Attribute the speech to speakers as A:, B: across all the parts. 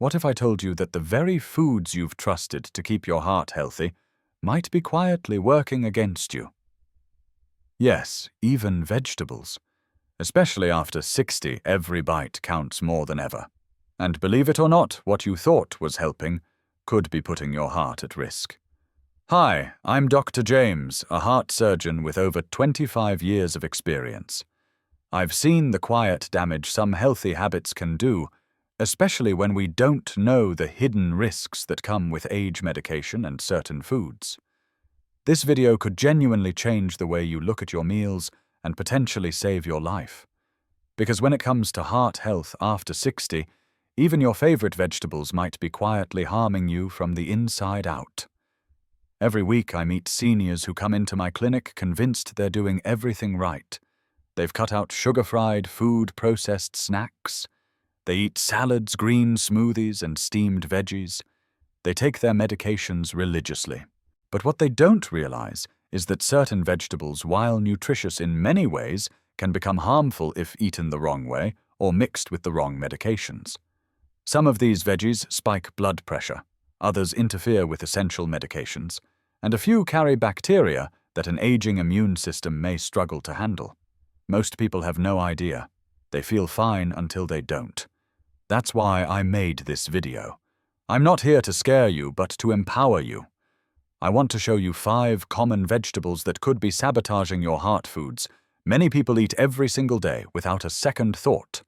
A: What if I told you that the very foods you've trusted to keep your heart healthy might be quietly working against you? Yes, even vegetables. Especially after 60, every bite counts more than ever. And believe it or not, what you thought was helping could be putting your heart at risk. Hi, I'm Dr. James, a heart surgeon with over 25 years of experience. I've seen the quiet damage some healthy habits can do, especially when we don't know the hidden risks that come with age medication and certain foods. This video could genuinely change the way you look at your meals and potentially save your life. Because when it comes to heart health after 60, even your favorite vegetables might be quietly harming you from the inside out. Every week I meet seniors who come into my clinic convinced they're doing everything right. They've cut out sugar-fried, food-processed snacks. They eat salads, green smoothies, and steamed veggies. They take their medications religiously. But what they don't realize is that certain vegetables, while nutritious in many ways, can become harmful if eaten the wrong way or mixed with the wrong medications. Some of these veggies spike blood pressure, others interfere with essential medications, and a few carry bacteria that an aging immune system may struggle to handle. Most people have no idea. They feel fine until they don't. That's why I made this video. I'm not here to scare you, but to empower you. I want to show you 5 common vegetables that could be sabotaging your heart foods. Many people eat every single day without a second thought.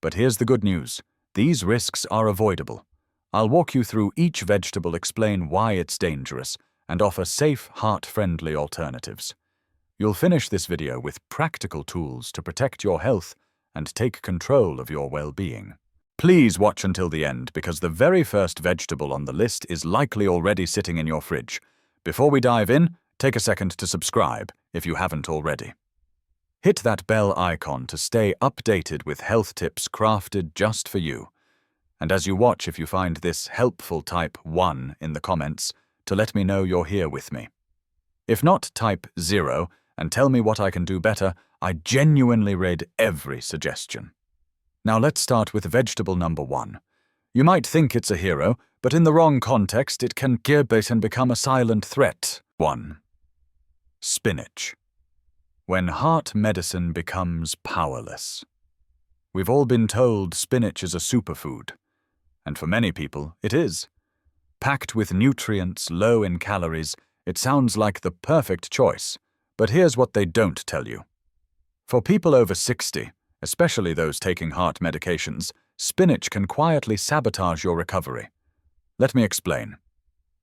A: But here's the good news. These risks are avoidable. I'll walk you through each vegetable, explain why it's dangerous, and offer safe, heart-friendly alternatives. You'll finish this video with practical tools to protect your health and take control of your well-being. Please watch until the end, because the very first vegetable on the list is likely already sitting in your fridge. Before we dive in, take a second to subscribe if you haven't already. Hit that bell icon to stay updated with health tips crafted just for you. And as you watch, if you find this helpful, type 1 in the comments to let me know you're here with me. If not, type 0 and tell me what I can do better. I genuinely read every suggestion. Now let's start with vegetable number 1. You might think it's a hero, but in the wrong context it can become a silent threat. 1. Spinach. When heart medicine becomes powerless. We've all been told spinach is a superfood, and for many people it is. Packed with nutrients, low in calories, it sounds like the perfect choice, but here's what they don't tell you. For people over 60, especially those taking heart medications, spinach can quietly sabotage your recovery. Let me explain.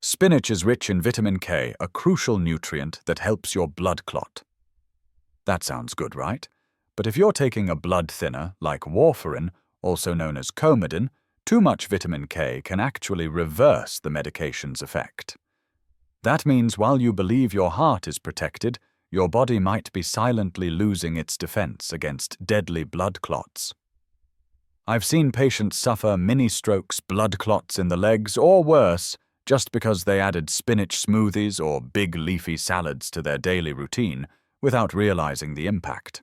A: Spinach is rich in vitamin K, a crucial nutrient that helps your blood clot. That sounds good, right? But if you're taking a blood thinner, like warfarin, also known as Coumadin, too much vitamin K can actually reverse the medication's effect. That means while you believe your heart is protected, your body might be silently losing its defense against deadly blood clots. I've seen patients suffer mini-strokes, blood clots in the legs, or worse, just because they added spinach smoothies or big leafy salads to their daily routine without realizing the impact.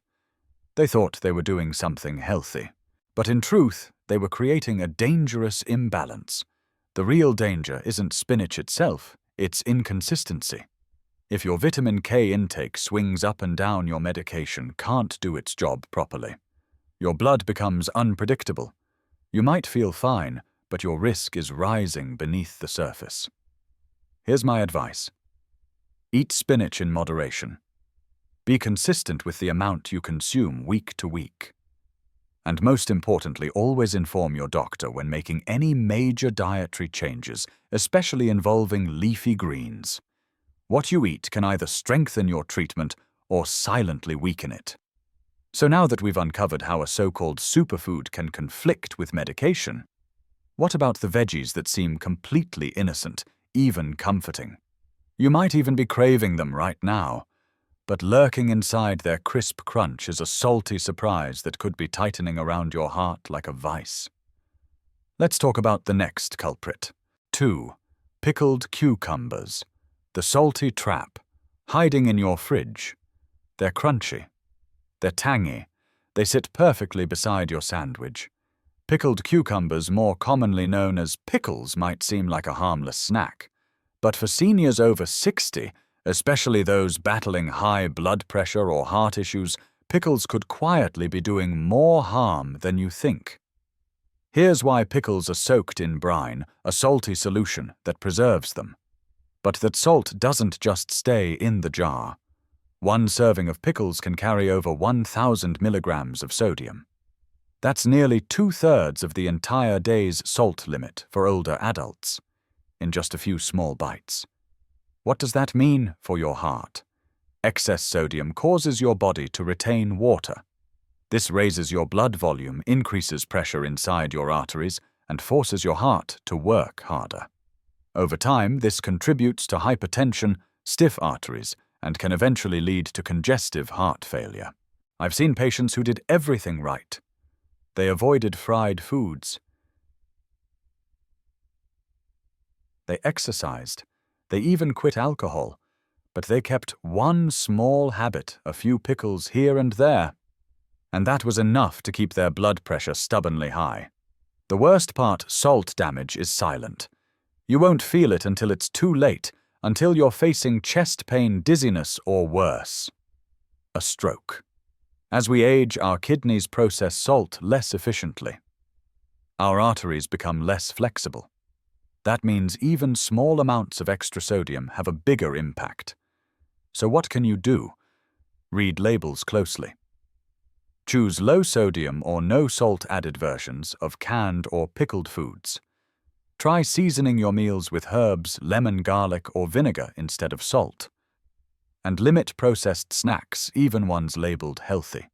A: They thought they were doing something healthy, but in truth, they were creating a dangerous imbalance. The real danger isn't spinach itself, it's inconsistency. If your vitamin K intake swings up and down, your medication can't do its job properly. Your blood becomes unpredictable. You might feel fine, but your risk is rising beneath the surface. Here's my advice. Eat spinach in moderation. Be consistent with the amount you consume week to week. And most importantly, always inform your doctor when making any major dietary changes, especially involving leafy greens. What you eat can either strengthen your treatment or silently weaken it. So now that we've uncovered how a so-called superfood can conflict with medication, what about the veggies that seem completely innocent, even comforting? You might even be craving them right now, but lurking inside their crisp crunch is a salty surprise that could be tightening around your heart like a vice. Let's talk about the next culprit. 2. Pickled cucumbers. The salty trap, hiding in your fridge. They're crunchy. They're tangy. They sit perfectly beside your sandwich. Pickled cucumbers, more commonly known as pickles, might seem like a harmless snack. But for seniors over 60, especially those battling high blood pressure or heart issues, pickles could quietly be doing more harm than you think. Here's why pickles are soaked in brine, a salty solution that preserves them. But that salt doesn't just stay in the jar. One serving of pickles can carry over 1,000 milligrams of sodium. That's nearly 2/3 of the entire day's salt limit for older adults, in just a few small bites. What does that mean for your heart? Excess sodium causes your body to retain water. This raises your blood volume, increases pressure inside your arteries, and forces your heart to work harder. Over time, this contributes to hypertension, stiff arteries, and can eventually lead to congestive heart failure. I've seen patients who did everything right. They avoided fried foods. They exercised. They even quit alcohol. But they kept one small habit, a few pickles here and there. And that was enough to keep their blood pressure stubbornly high. The worst part, salt damage, is silent. You won't feel it until it's too late, until you're facing chest pain, dizziness, or worse. A stroke. As we age, our kidneys process salt less efficiently. Our arteries become less flexible. That means even small amounts of extra sodium have a bigger impact. So what can you do? Read labels closely. Choose low sodium or no salt added versions of canned or pickled foods. Try seasoning your meals with herbs, lemon, garlic, or vinegar instead of salt. And limit processed snacks, even ones labeled healthy.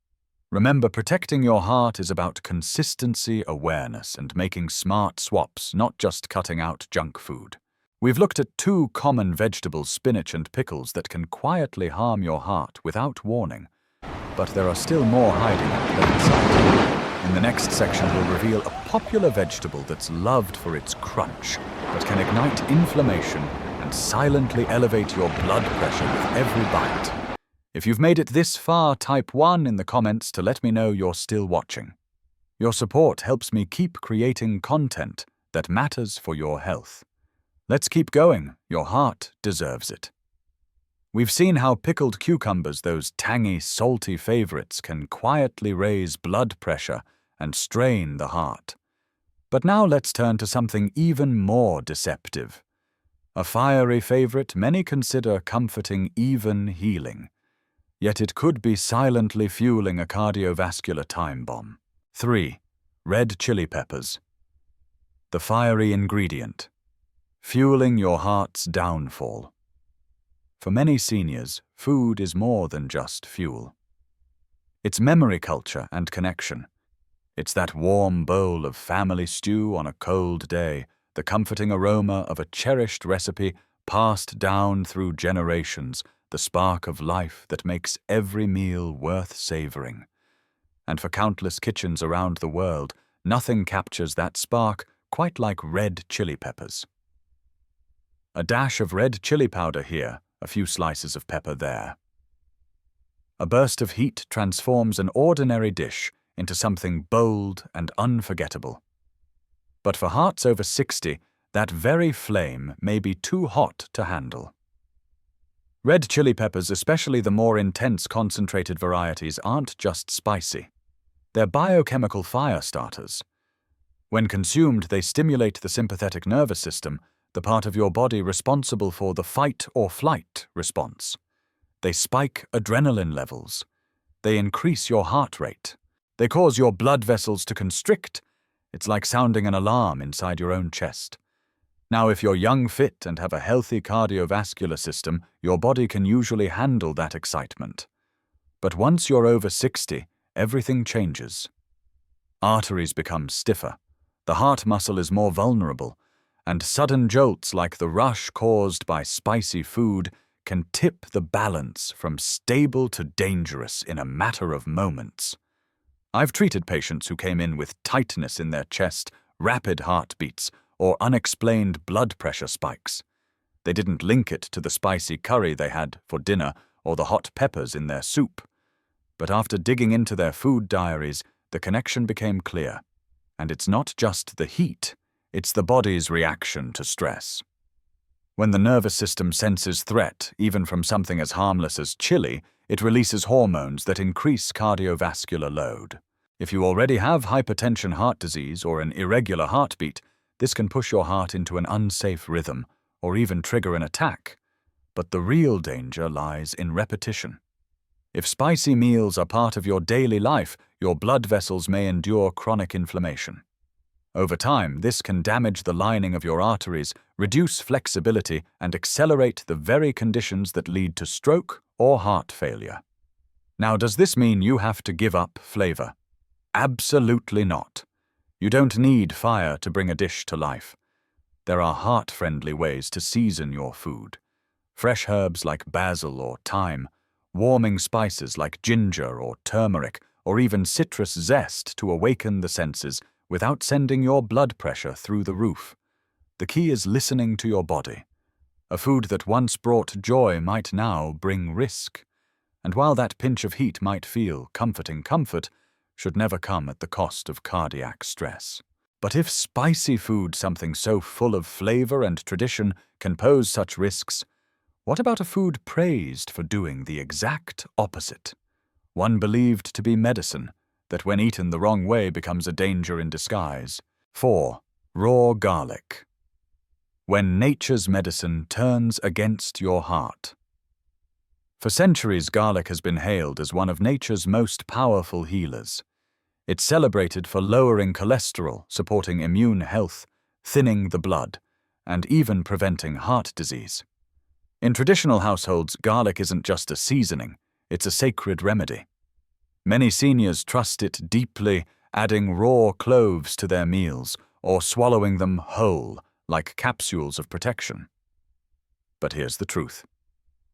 A: Remember, protecting your heart is about consistency, awareness, and making smart swaps, not just cutting out junk food. We've looked at two common vegetables, spinach and pickles, that can quietly harm your heart without warning. But there are still more hiding in plain sight. In the next section, we'll reveal a popular vegetable that's loved for its crunch, but can ignite inflammation and silently elevate your blood pressure with every bite. If you've made it this far, type 1 in the comments to let me know you're still watching. Your support helps me keep creating content that matters for your health. Let's keep going. Your heart deserves it. We've seen how pickled cucumbers, those tangy, salty favorites, can quietly raise blood pressure and strain the heart. But now let's turn to something even more deceptive. A fiery favorite many consider comforting, even healing. Yet it could be silently fueling a cardiovascular time bomb. 3. Red chili peppers. The fiery ingredient, fueling your heart's downfall. For many seniors, food is more than just fuel. It's memory culture and connection. It's that warm bowl of family stew on a cold day, the comforting aroma of a cherished recipe passed down through generations, the spark of life that makes every meal worth savoring. And for countless kitchens around the world, nothing captures that spark quite like red chili peppers. A dash of red chili powder here, a few slices of pepper there. A burst of heat transforms an ordinary dish into something bold and unforgettable. But for hearts over 60, that very flame may be too hot to handle. Red chili peppers, especially the more intense concentrated varieties, aren't just spicy. They're biochemical fire starters. When consumed, they stimulate the sympathetic nervous system, the part of your body responsible for the fight or flight response. They spike adrenaline levels. They increase your heart rate. They cause your blood vessels to constrict. It's like sounding an alarm inside your own chest. Now, if you're young, fit, and have a healthy cardiovascular system, your body can usually handle that excitement. But once you're over 60, everything changes. Arteries become stiffer. The heart muscle is more vulnerable, and sudden jolts like the rush caused by spicy food can tip the balance from stable to dangerous in a matter of moments. I've treated patients who came in with tightness in their chest, rapid heartbeats, or unexplained blood pressure spikes. They didn't link it to the spicy curry they had for dinner or the hot peppers in their soup. But after digging into their food diaries, the connection became clear. And it's not just the heat, it's the body's reaction to stress. When the nervous system senses threat, even from something as harmless as chili, it releases hormones that increase cardiovascular load. If you already have hypertension, heart disease, or an irregular heartbeat, this can push your heart into an unsafe rhythm, or even trigger an attack. But the real danger lies in repetition. If spicy meals are part of your daily life, your blood vessels may endure chronic inflammation. Over time, this can damage the lining of your arteries, reduce flexibility, and accelerate the very conditions that lead to stroke or heart failure. Now, does this mean you have to give up flavor? Absolutely not. You don't need fire to bring a dish to life. There are heart-friendly ways to season your food. Fresh herbs like basil or thyme, warming spices like ginger or turmeric, or even citrus zest to awaken the senses without sending your blood pressure through the roof. The key is listening to your body. A food that once brought joy might now bring risk. And while that pinch of heat might feel comforting, comfort should never come at the cost of cardiac stress. But if spicy food, something so full of flavor and tradition, can pose such risks, what about a food praised for doing the exact opposite? One believed to be medicine, that when eaten the wrong way becomes a danger in disguise. 4. Raw garlic. When nature's medicine turns against your heart. For centuries, garlic has been hailed as one of nature's most powerful healers. It's celebrated for lowering cholesterol, supporting immune health, thinning the blood, and even preventing heart disease. In traditional households, garlic isn't just a seasoning, it's a sacred remedy. Many seniors trust it deeply, adding raw cloves to their meals or swallowing them whole, like capsules of protection. But here's the truth.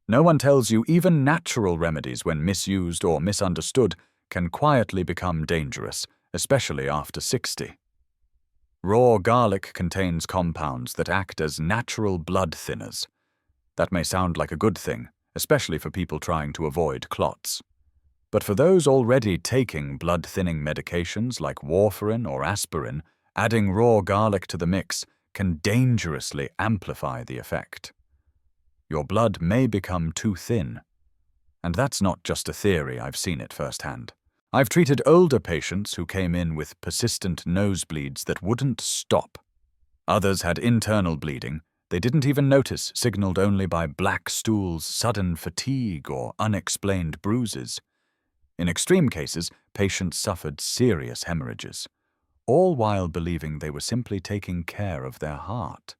A: No one tells you even natural remedies, when misused or misunderstood, can quietly become dangerous, especially after 60. Raw garlic contains compounds that act as natural blood thinners. That may sound like a good thing, especially for people trying to avoid clots. But for those already taking blood-thinning medications like warfarin or aspirin, adding raw garlic to the mix can dangerously amplify the effect. Your blood may become too thin. And that's not just a theory, I've seen it firsthand. I've treated older patients who came in with persistent nosebleeds that wouldn't stop. Others had internal bleeding they didn't even notice, signaled only by black stools, sudden fatigue, or unexplained bruises. In extreme cases, patients suffered serious hemorrhages, all while believing they were simply taking care of their heart.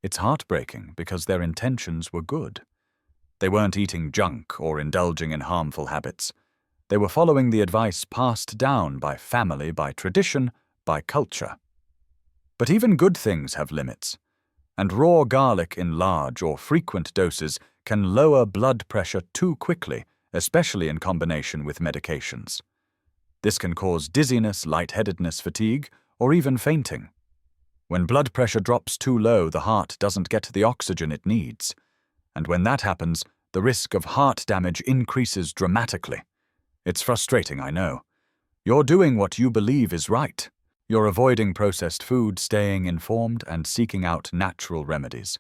A: It's heartbreaking because their intentions were good. They weren't eating junk or indulging in harmful habits. They were following the advice passed down by family, by tradition, by culture. But even good things have limits, and raw garlic in large or frequent doses can lower blood pressure too quickly, especially in combination with medications. This can cause dizziness, lightheadedness, fatigue, or even fainting. When blood pressure drops too low, the heart doesn't get the oxygen it needs. And when that happens, the risk of heart damage increases dramatically. It's frustrating, I know. You're doing what you believe is right. You're avoiding processed food, staying informed, and seeking out natural remedies.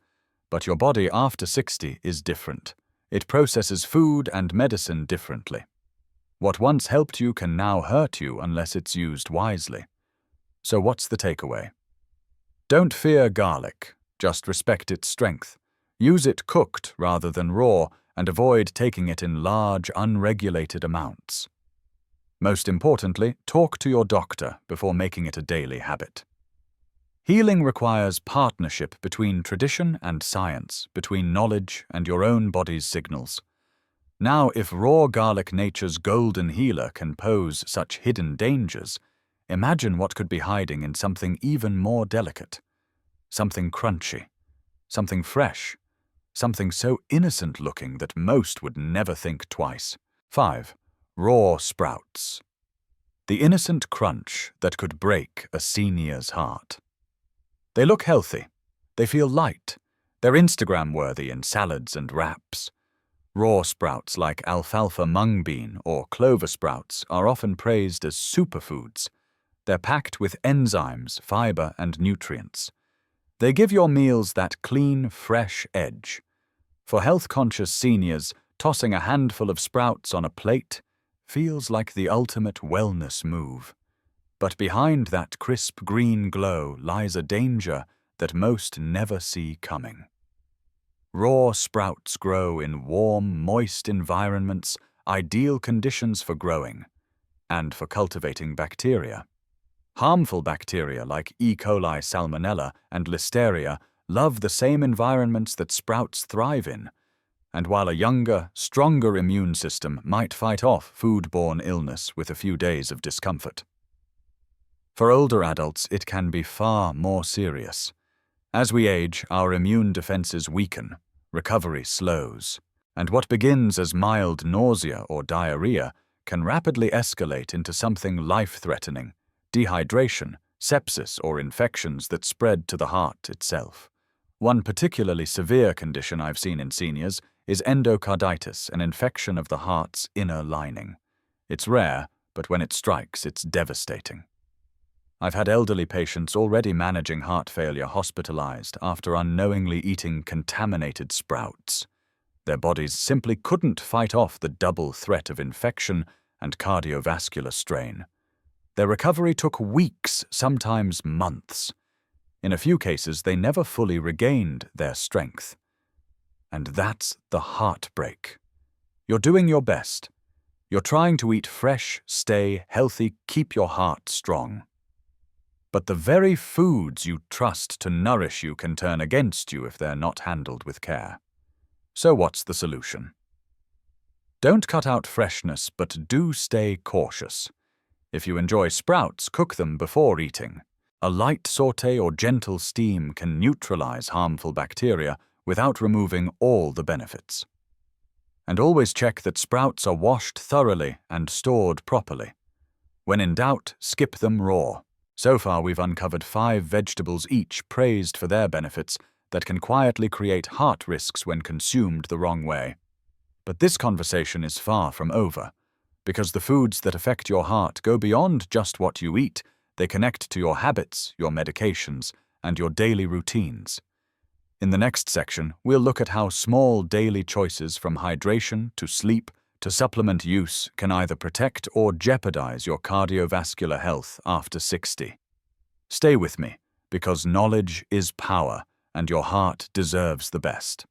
A: But your body after 60 is different. It processes food and medicine differently. What once helped you can now hurt you unless it's used wisely. So what's the takeaway? Don't fear garlic, just respect its strength. Use it cooked rather than raw, and avoid taking it in large, unregulated amounts. Most importantly, talk to your doctor before making it a daily habit. Healing requires partnership between tradition and science, between knowledge and your own body's signals. Now, if raw garlic, nature's golden healer, can pose such hidden dangers, imagine what could be hiding in something even more delicate. Something crunchy, something fresh, something so innocent-looking that most would never think twice. 5. Raw sprouts. The innocent crunch that could break a senior's heart. They look healthy. They feel light. They're Instagram-worthy in salads and wraps. Raw sprouts like alfalfa mung bean or clover sprouts are often praised as superfoods. They're packed with enzymes, fiber, and nutrients. They give your meals that clean, fresh edge. For health-conscious seniors, tossing a handful of sprouts on a plate feels like the ultimate wellness move. But behind that crisp green glow lies a danger that most never see coming. Raw sprouts grow in warm, moist environments, ideal conditions for growing and for cultivating bacteria. Harmful bacteria like E. coli, Salmonella, and Listeria love the same environments that sprouts thrive in, and while a younger, stronger immune system might fight off food-borne illness with a few days of discomfort. For older adults, it can be far more serious. As we age, our immune defenses weaken, recovery slows, and what begins as mild nausea or diarrhea can rapidly escalate into something life-threatening: dehydration, sepsis, or infections that spread to the heart itself. One particularly severe condition I've seen in seniors is endocarditis, an infection of the heart's inner lining. It's rare, but when it strikes, it's devastating. I've had elderly patients already managing heart failure hospitalized after unknowingly eating contaminated sprouts. Their bodies simply couldn't fight off the double threat of infection and cardiovascular strain. Their recovery took weeks, sometimes months. In a few cases, they never fully regained their strength. And that's the heartbreak. You're doing your best. You're trying to eat fresh, stay healthy, keep your heart strong. But the very foods you trust to nourish you can turn against you if they're not handled with care. So what's the solution? Don't cut out freshness, but do stay cautious. If you enjoy sprouts, cook them before eating. A light sauté or gentle steam can neutralize harmful bacteria without removing all the benefits. And always check that sprouts are washed thoroughly and stored properly. When in doubt, skip them raw. So far, we've uncovered 5 vegetables each praised for their benefits that can quietly create heart risks when consumed the wrong way. But this conversation is far from over, because the foods that affect your heart go beyond just what you eat. They connect to your habits, your medications, and your daily routines. In the next section, we'll look at how small daily choices from hydration to sleep to supplement use can either protect or jeopardize your cardiovascular health after 60. Stay with me, because knowledge is power, and your heart deserves the best.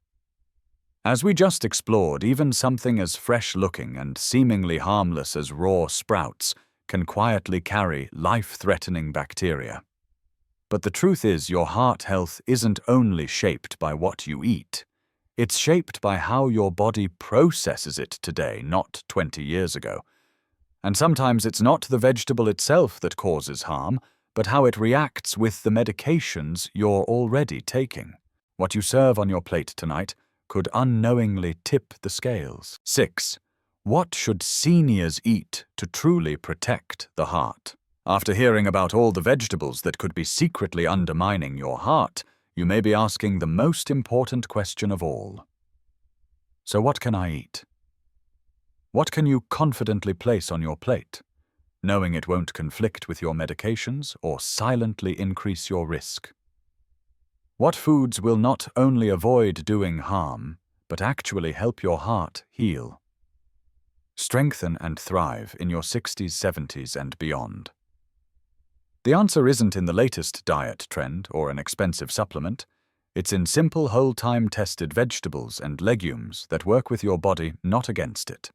A: As we just explored, even something as fresh-looking and seemingly harmless as raw sprouts can quietly carry life-threatening bacteria. But the truth is, your heart health isn't only shaped by what you eat. It's shaped by how your body processes it today, not 20 years ago. And sometimes it's not the vegetable itself that causes harm, but how it reacts with the medications you're already taking. What you serve on your plate tonight could unknowingly tip the scales. 6. What should seniors eat to truly protect the heart? After hearing about all the vegetables that could be secretly undermining your heart, you may be asking the most important question of all. So what can I eat? What can you confidently place on your plate, knowing it won't conflict with your medications or silently increase your risk? What foods will not only avoid doing harm, but actually help your heart heal? Strengthen and thrive in your 60s, 70s, and beyond. The answer isn't in the latest diet trend or an expensive supplement. It's in simple, whole-time tested vegetables and legumes that work with your body, not against it.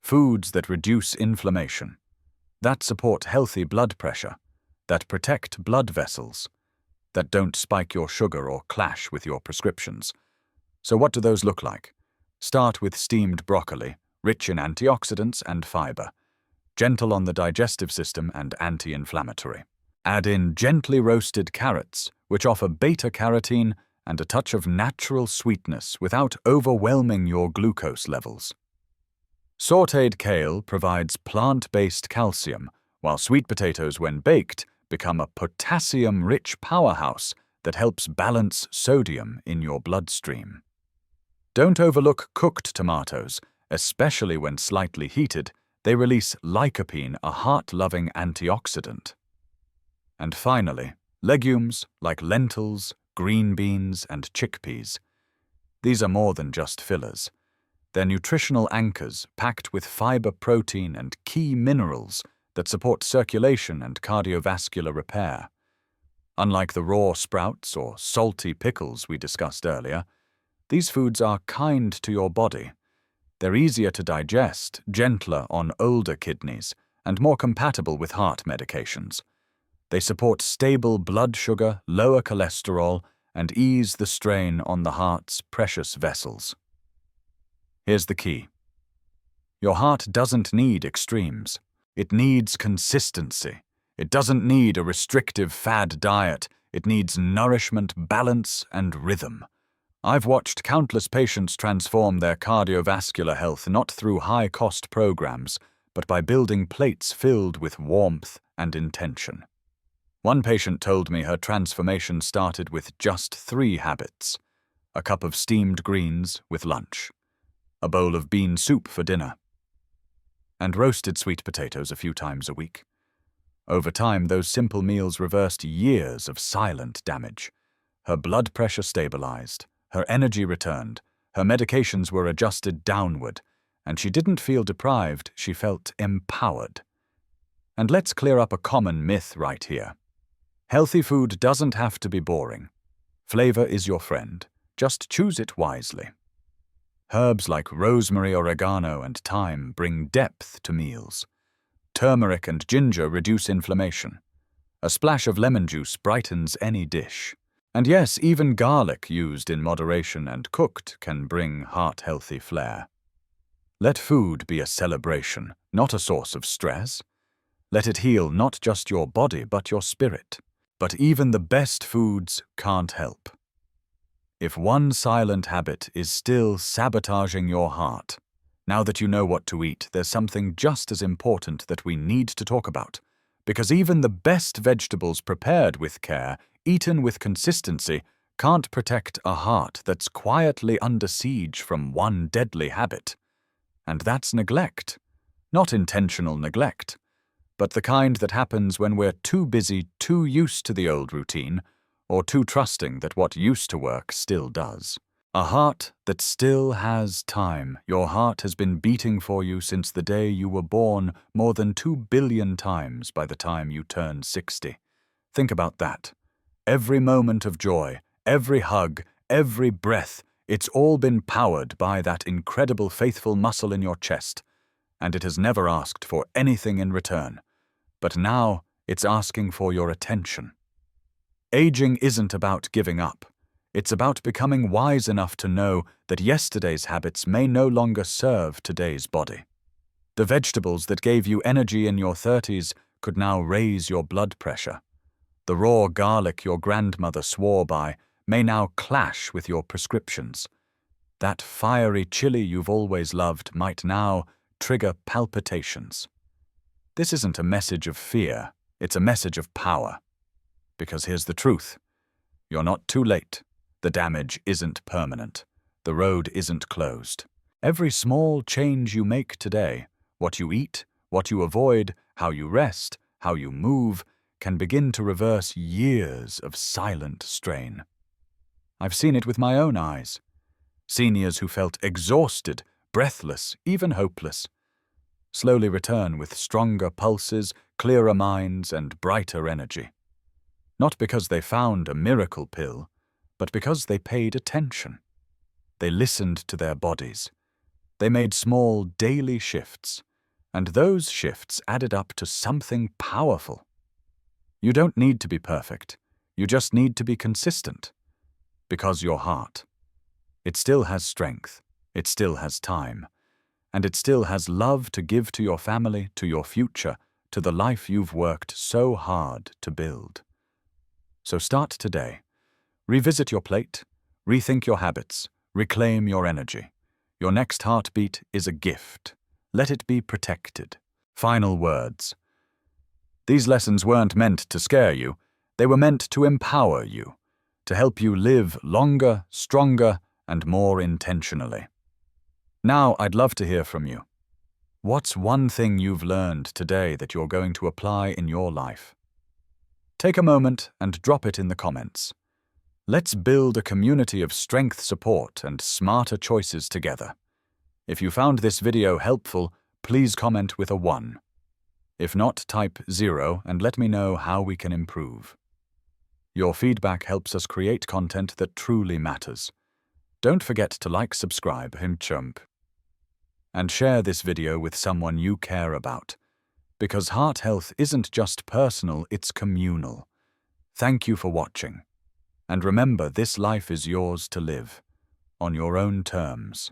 A: Foods that reduce inflammation, that support healthy blood pressure, that protect blood vessels, that don't spike your sugar or clash with your prescriptions. So what do those look like? Start with steamed broccoli, rich in antioxidants and fiber, gentle on the digestive system and anti-inflammatory. Add in gently roasted carrots, which offer beta-carotene and a touch of natural sweetness without overwhelming your glucose levels. Sautéed kale provides plant-based calcium, while sweet potatoes, when baked, become a potassium-rich powerhouse that helps balance sodium in your bloodstream. Don't overlook cooked tomatoes, especially when slightly heated. They release lycopene, a heart-loving antioxidant. And finally, legumes like lentils, green beans, and chickpeas. These are more than just fillers. They're nutritional anchors packed with fiber, protein, and key minerals that support circulation and cardiovascular repair. Unlike the raw sprouts or salty pickles we discussed earlier, these foods are kind to your body. They're easier to digest, gentler on older kidneys, and more compatible with heart medications. They support stable blood sugar, lower cholesterol, and ease the strain on the heart's precious vessels. Here's the key. Your heart doesn't need extremes. It needs consistency. It doesn't need a restrictive fad diet. It needs nourishment, balance, and rhythm. I've watched countless patients transform their cardiovascular health not through high-cost programs, but by building plates filled with warmth and intention. One patient told me her transformation started with just 3 habits: a cup of steamed greens with lunch, a bowl of bean soup for dinner, and roasted sweet potatoes a few times a week. Over time, those simple meals reversed years of silent damage. Her blood pressure stabilized, her energy returned, her medications were adjusted downward, and she didn't feel deprived, she felt empowered. And let's clear up a common myth right here. Healthy food doesn't have to be boring. Flavor is your friend. Just choose it wisely. Herbs like rosemary, oregano, and thyme bring depth to meals. Turmeric and ginger reduce inflammation. A splash of lemon juice brightens any dish. And yes, even garlic used in moderation and cooked can bring heart-healthy flair. Let food be a celebration, not a source of stress. Let it heal not just your body, but your spirit. But even the best foods can't help. If one silent habit is still sabotaging your heart, now that you know what to eat, there's something just as important that we need to talk about. Because even the best vegetables prepared with care, eaten with consistency, can't protect a heart that's quietly under siege from one deadly habit. And that's neglect. Not intentional neglect, but the kind that happens when we're too busy, too used to the old routine, or too trusting that what used to work still does. A heart that still has time. Your heart has been beating for you since the day you were born, more than 2 billion times by the time you turn 60. Think about that. Every moment of joy, every hug, every breath, it's all been powered by that incredible faithful muscle in your chest, and it has never asked for anything in return. But now it's asking for your attention. Aging isn't about giving up. It's about becoming wise enough to know that yesterday's habits may no longer serve today's body. The vegetables that gave you energy in your 30s could now raise your blood pressure. The raw garlic your grandmother swore by may now clash with your prescriptions. That fiery chili you've always loved might now trigger palpitations. This isn't a message of fear, it's a message of power. Because here's the truth. You're not too late. The damage isn't permanent. The road isn't closed. Every small change you make today, what you eat, what you avoid, how you rest, how you move, can begin to reverse years of silent strain. I've seen it with my own eyes. Seniors who felt exhausted, breathless, even hopeless, slowly return with stronger pulses, clearer minds, and brighter energy. Not because they found a miracle pill, but because they paid attention. They listened to their bodies. They made small daily shifts, and those shifts added up to something powerful. You don't need to be perfect. You just need to be consistent. Because your heart, it still has strength, it still has time, and it still has love to give to your family, to your future, to the life you've worked so hard to build. So start today. Revisit your plate, rethink your habits, reclaim your energy. Your next heartbeat is a gift. Let it be protected. Final words. These lessons weren't meant to scare you. They were meant to empower you, to help you live longer, stronger, and more intentionally. Now I'd love to hear from you. What's one thing you've learned today that you're going to apply in your life? Take a moment and drop it in the comments. Let's build a community of strength support and smarter choices together. If you found this video helpful, please comment with a 1. If not, type 0 and let me know how we can improve. Your feedback helps us create content that truly matters. Don't forget to like, subscribe, and share this video with someone you care about. Because heart health isn't just personal, it's communal. Thank you for watching. And remember, this life is yours to live, on your own terms.